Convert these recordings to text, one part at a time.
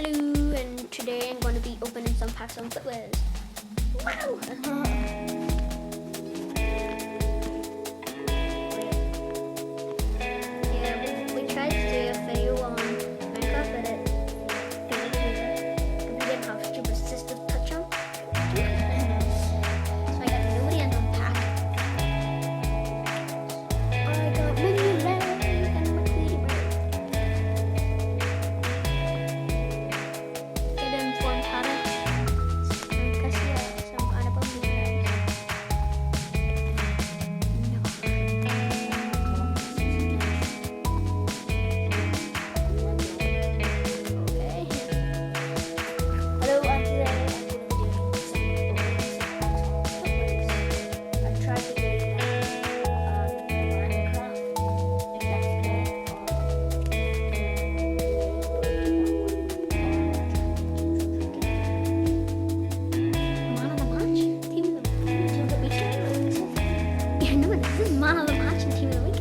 Hello, and today I'm going to be opening some packs on FUTWIZ. Wow! Yeah, we tried to do a video on Minecraft, but it we didn't have stupid assistive touch on. So I got nobody in one pack. I got mini leg and a McQueedy bird. Get informed how to some honorable mentions. Okay. Hello, and today I'm going to be doing some FUTWIZ. I tried to do Minecraft. Man of the match, team of the week. Yeah, no, this is man of the match and team of the week.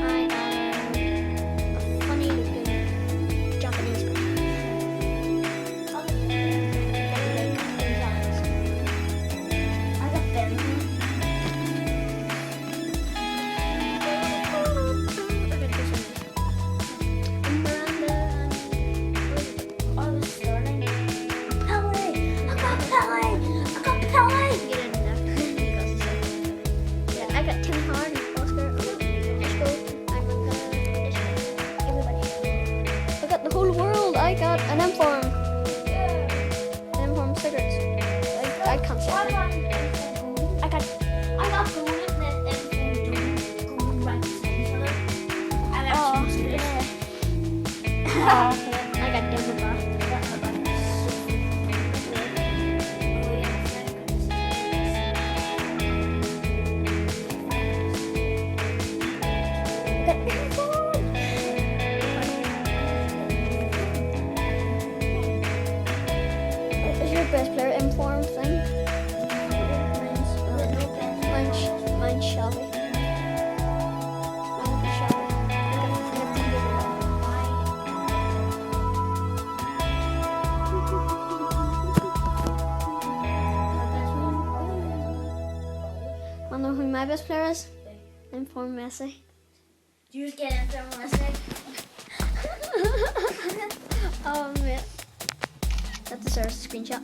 I got a funny looking Japanese girl. I got very I got Tim Hard and Oscar, Ishko, everybody. I got the whole world. I got an M-form. An M-form cigarettes. I can't say it. I got golden and golden right beside each other. I got two cigarettes. I got different bath. Is your best player inform thing? Mine's Shelby. Mine's Shelby. Wanna know who my best player is? Inform Messi. Do you just get into a mistake? Oh man. That deserves a screenshot.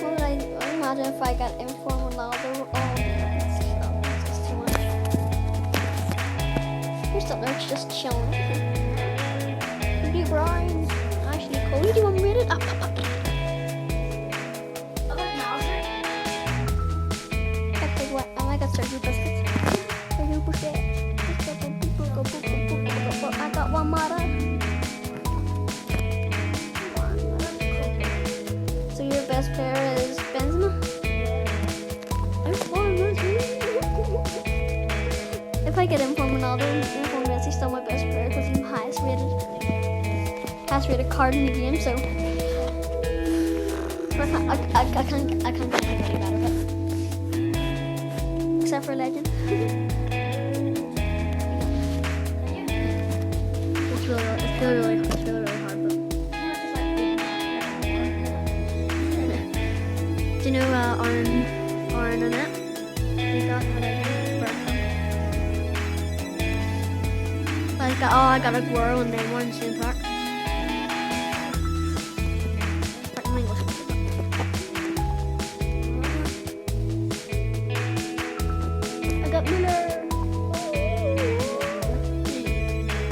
What would I imagine if I got inform Ronaldo? Oh, that's too much. You're still there, it's just chilling. Rudy Brian, Ashley Cole, do you want me to read it? Up. I got Sergio Busquets. Sergio Busquets. I got one Mata. So your best player is Benzema? If I get him from Ronaldo and from Messi, still my best player because he's highest rated card in the game. So I can't get anybody better, but except for Legend. It's really hard, but do you know Aaron Annette? He got I got a Guerrero and Neymar in the same pack. I got Miller.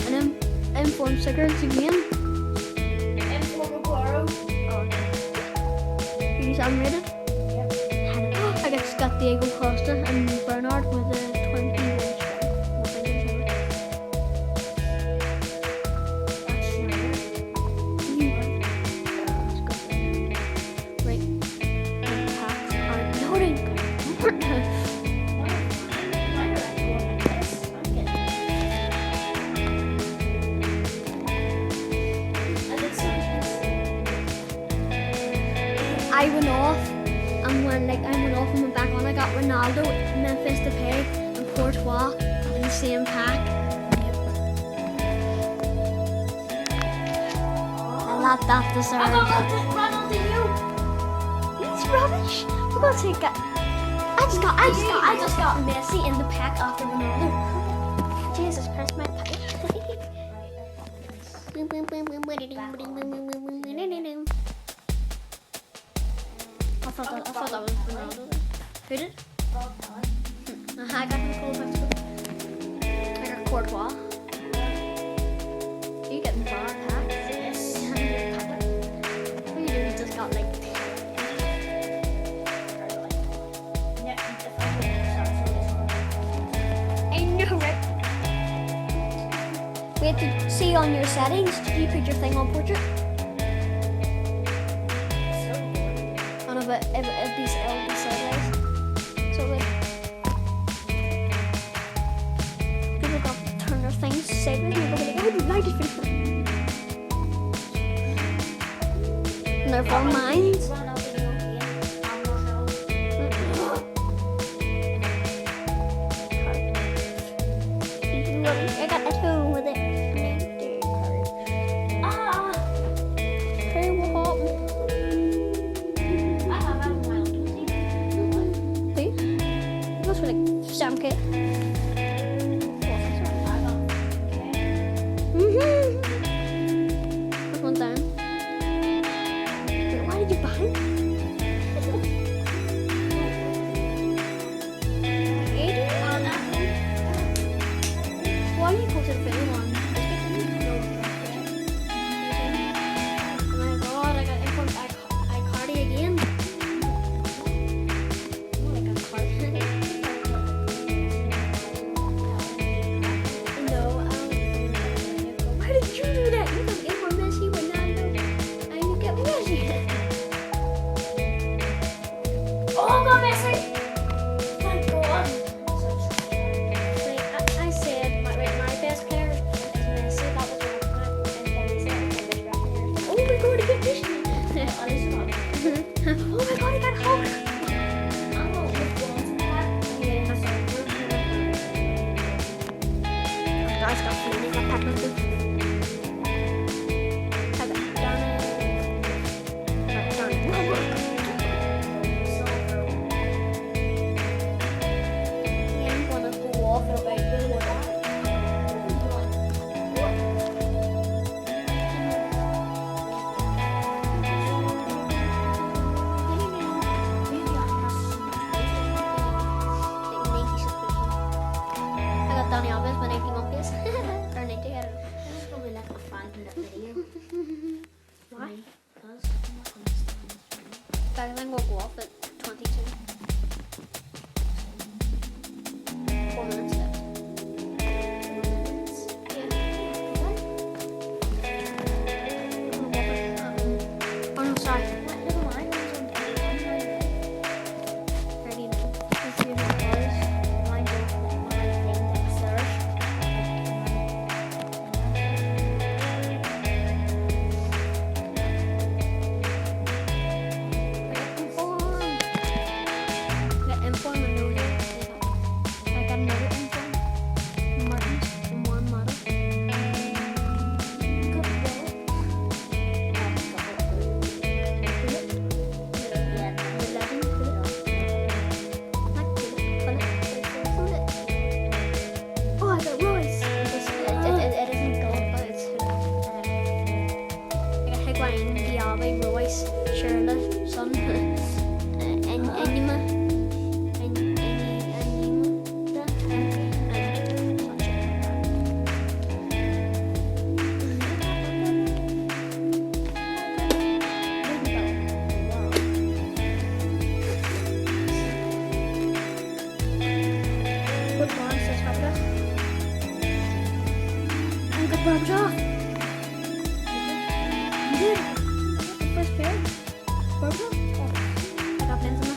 And M-form cigarettes again. M-form Guerrero. You use unrated? Yep. I got Scott Diego Costa and Bernard with a 21 I I went off, and when I went off and went back on, I got Ronaldo, Memphis Depay, and Courtois in the same pack. And that deserves. I got Ronaldo. He's rubbish. For God's sake, I just got Messi in the pack after Ronaldo. Jesus Christ, my pack. I thought that was Ronaldo. Who did? I got Nicole Mexico. I got Courtois. You getting bad packs? Yes. What do you do? You just got like. I know, right? Wait, to see on your settings, did you put your thing on portrait? On a bit, it'll be sideways. So like, people got to turn their things sideways and they'll be like, oh, I just finished it. And therefore mine. I got a two with it. Hey, what happened? I have a mild See? It goes for like 7K. Put one down. Wait, why did you buy it? Why are you posting a video on? Oh my god, I got iCardi again. Oh, I got card. No, why did you do that? You got in for Messi, Ronaldo, and you get Messi. Oh, I got Messi. Thank God. Like, I said my best player is Messi. That was my oh my god, I got this. Oh my god, I got Hulk. Guys, got Flutie, got Pac-Man too. I got I'm gonna go off and like do what I got Donny Alves with 80 monkeys. Or 90, I don't know. This is probably like a 5-minute video. Why? Because I'm not going to stand. I think we'll go off at 22. 4 minutes left. 4 minutes? Yeah. Oh no, sorry. Never mind. I was on 39. Let's see if it goes. Mine goes with my index search. Inform and no name. I got another inform. Martins and one model. Good boy. Oh, I got Royce. It isn't gold, but it's I got Higuain, Diaby, Royce, Shirley, Son, Enima. Good one, says Fabulous. And good Barbara. You did. The first pair. Barbara. I got Benzema.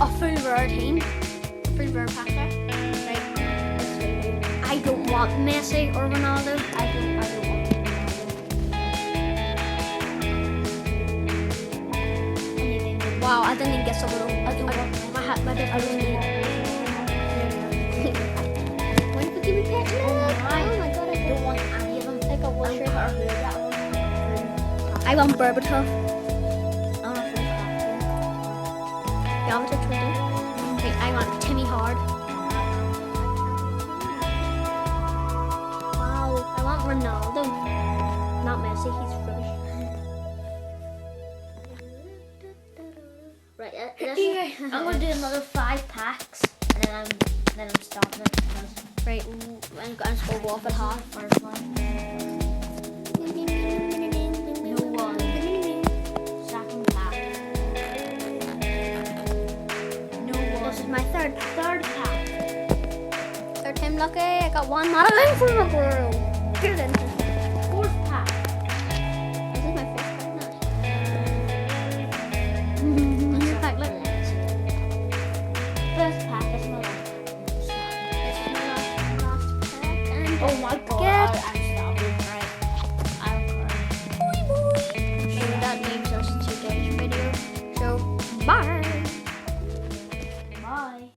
a full rare team. Full rare pack there. Right. I don't want Messi or Ronaldo. I don't want anything. Wow, I didn't even get some of them. I don't want My hat, my bit. I don't need When did you get it? Oh my God, I don't want any of them. I got one shirt. I that one. I want Berbatov. I'm not sure. Yeah, I'm to 20. Okay, I want Timmy Hard. Wow, I want Ronaldo. Not Messi, he's rubbish. Right, I'm gonna do another 5 packs, and then I'm stopping it because right, I'm going to go off at half. first one. No one. Second pack. No This is one. my third Third pack. time lucky. I got one Madeline for the world. Good in. Fourth pack. This is my fourth pack now. Your pack, look. Fifth pack is my last. This is my last pack. And Oh my god.